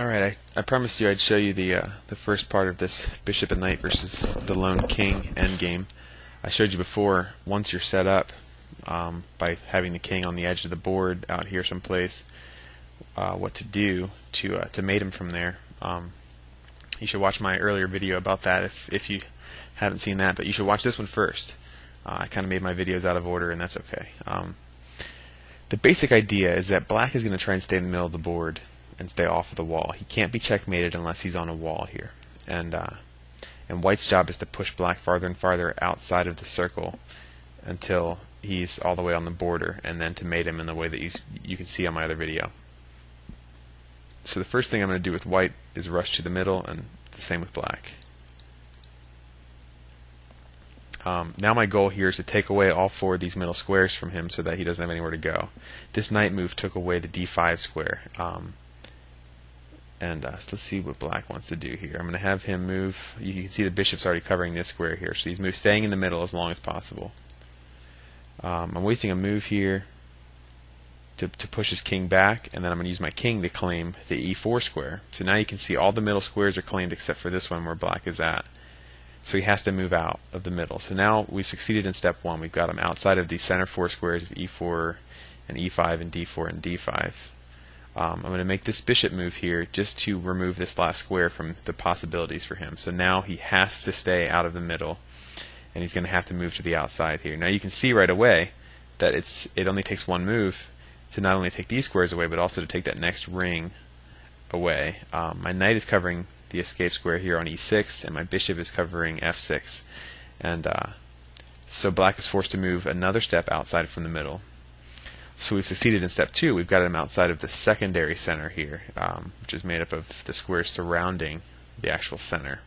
Alright, I promised you I'd show you the first part of this bishop and knight versus the lone king endgame. I showed you before, once you're set up by having the king on the edge of the board out here someplace, what to do to mate him from there. You should watch my earlier video about that if you haven't seen that, but you should watch this one first. I kind of made my videos out of order, and that's okay. The basic idea is that black is going to try and stay in the middle of the board and stay off of the wall. He can't be checkmated unless he's on a wall here. And white's job is to push black farther and farther outside of the circle until he's all the way on the border, and then to mate him in the way that you can see on my other video. So the first thing I'm going to do with white is rush to the middle, and the same with black. Now my goal here is to take away all four of these middle squares from him so that he doesn't have anywhere to go. This knight move took away the d5 square. So let's see what black wants to do here. I'm going to have him move. You can see the bishop's already covering this square here, so he's staying in the middle as long as possible. I'm wasting a move here to push his king back, and then I'm going to use my king to claim the e4 square. So now you can see all the middle squares are claimed except for this one where black is at. So he has to move out of the middle. So now we've succeeded in step one. We've got him outside of the center four squares of e4 and e5 and d4 and d5. I'm going to make this bishop move here just to remove this last square from the possibilities for him. So now he has to stay out of the middle, and he's going to have to move to the outside here. Now you can see right away that it only takes one move to not only take these squares away, but also to take that next ring away. My knight is covering the escape square here on e6, and my bishop is covering f6. And so black is forced to move another step outside from the middle. So we've succeeded in step two. We've got him outside of the secondary center here, which is made up of the squares surrounding the actual center.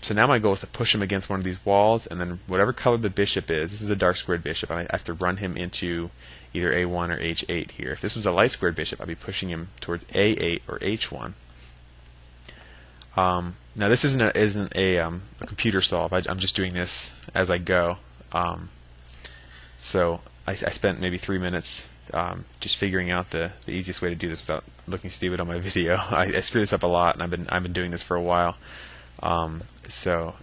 So now my goal is to push him against one of these walls, and then whatever color the bishop is, this is a dark squared bishop, I have to run him into either a1 or h8 here. If this was a light squared bishop, I'd be pushing him towards a8 or h1. Now this isn't a computer solve. I'm just doing this as I go. So I spent maybe 3 minutes just figuring out the easiest way to do this without looking stupid on my video. I screw this up a lot, and I've been doing this for a while. I'm sure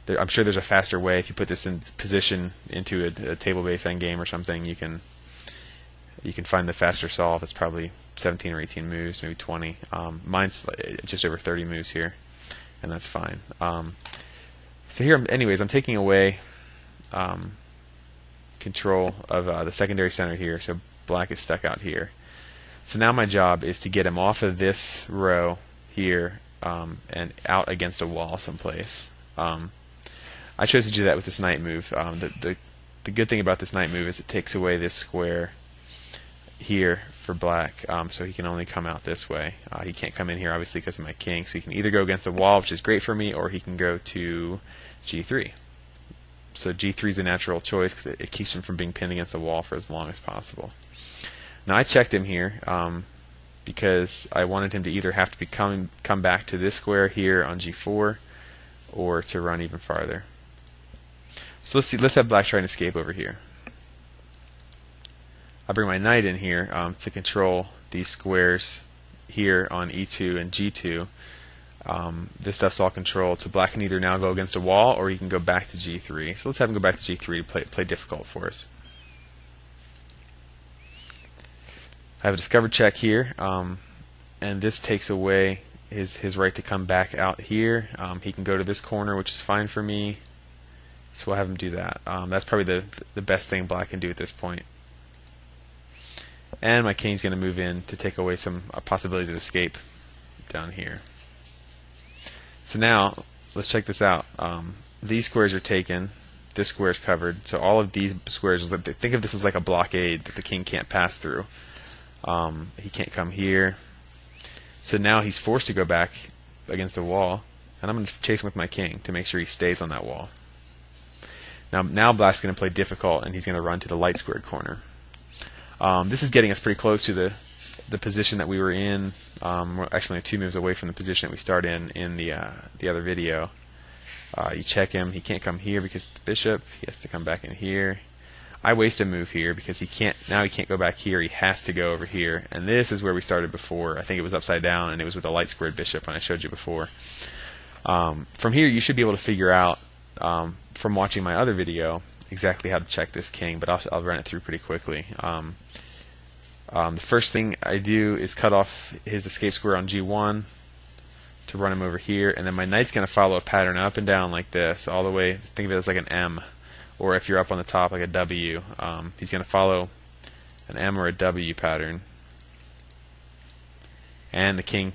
there's a faster way. If you put this in position into a table-based endgame or something, you can find the faster solve. It's probably 17 or 18 moves, maybe 20. Mine's just over 30 moves here, and that's fine. So here, anyways, I'm taking away control of the secondary center here, so black is stuck out here. So now my job is to get him off of this row here and out against a wall someplace. I chose to do that with this knight move. The good thing about this knight move is it takes away this square here for black, so he can only come out this way. He can't come in here obviously because of my king, so he can either go against the wall, which is great for me, or he can go to g3. So g3 is the natural choice because it keeps him from being pinned against the wall for as long as possible. Now I checked him here because I wanted him to either have to come back to this square here on g4 or to run even farther. So let's have black try and escape over here. I'll bring my knight in here to control these squares here on e2 and g2. This stuff's all controlled, so black can either now go against a wall or he can go back to g3. So let's have him go back to g3 to play difficult for us. I have a discovered check here, and this takes away his right to come back out here. He can go to this corner, which is fine for me, so we'll have him do that. That's probably the best thing black can do at this point. And my king's going to move in to take away some possibilities of escape down here. So now, let's check this out. These squares are taken. This square is covered. So all of these squares, think of this as like a blockade that the king can't pass through. He can't come here. So now he's forced to go back against a wall, and I'm going to chase him with my king to make sure he stays on that wall. Now black's going to play difficult, and he's going to run to the light squared corner. This is getting us pretty close to the position that we were in. We're actually 2 moves away from the position that we started in the other video. You check him. He can't come here because of the bishop. He has to come back in here. I waste a move here because he can't go back here. He has to go over here, and this is where we started before. I think it was upside down, and it was with a light squared bishop when I showed you before. From here, you should be able to figure out from watching my other video exactly how to check this king, but I'll run it through pretty quickly. The first thing I do is cut off his escape square on G1 to run him over here, and then my knight's going to follow a pattern up and down like this, all the way. Think of it as like an M, or if you're up on the top, like a W. He's going to follow an M or a W pattern, and the king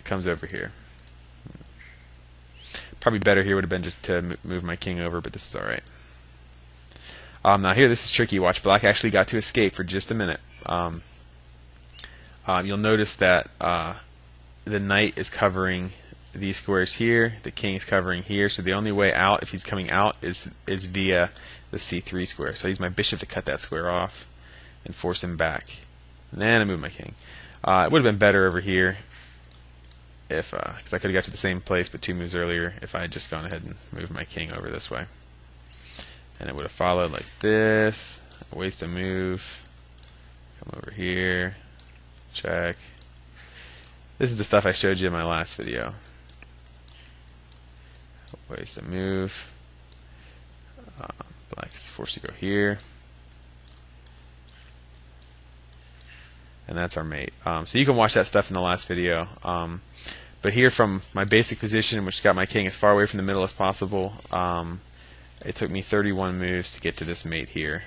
comes over here. Probably better here would have been just to move my king over, but this is alright. Now here, this is tricky. Watch, black actually got to escape for just a minute. You'll notice that the knight is covering these squares here, the king is covering here, so the only way out, if he's coming out, is via the C3 square. So I use my bishop to cut that square off and force him back. And then I move my king. It would have been better over here if, because I could have got to the same place but 2 moves earlier if I had just gone ahead and moved my king over this way. And it would have followed like this. Waste a move. Come over here. Check. This is the stuff I showed you in my last video. Waste a move. Black is forced to go here. And that's our mate. So you can watch that stuff in the last video. But here from my basic position, which got my king as far away from the middle as possible, it took me 31 moves to get to this mate here.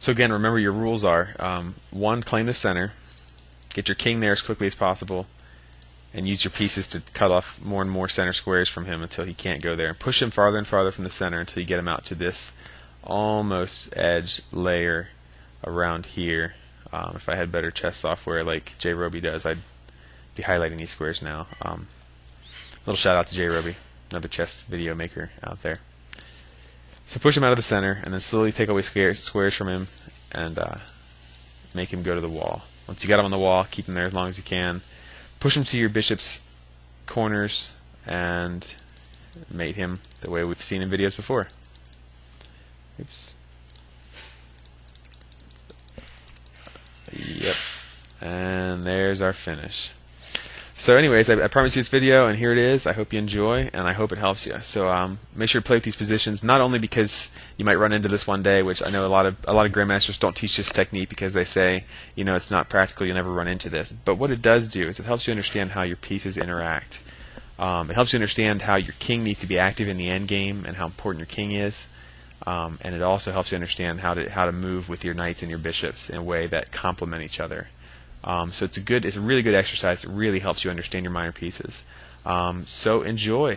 So again, remember your rules are, 1, claim the center, get your king there as quickly as possible, and use your pieces to cut off more and more center squares from him until he can't go there. And push him farther and farther from the center until you get him out to this almost edge layer around here. If I had better chess software like JRoby does, I'd be highlighting these squares now. Little shout out to JRoby, another chess video maker out there. So push him out of the center, and then slowly take away squares from him, and make him go to the wall. Once you got him on the wall, keep him there as long as you can. Push him to your bishop's corners, and mate him the way we've seen in videos before. Oops. Yep. And there's our finish. So anyways, I promised you this video, and here it is. I hope you enjoy, and I hope it helps you. So make sure to play with these positions, not only because you might run into this one day, which I know a lot of grandmasters don't teach this technique because they say, you know, it's not practical, you'll never run into this. But what it does do is it helps you understand how your pieces interact. It helps you understand how your king needs to be active in the end game and how important your king is. And it also helps you understand how to move with your knights and your bishops in a way that complement each other. So it's a really good exercise. It really helps you understand your minor pieces. So enjoy.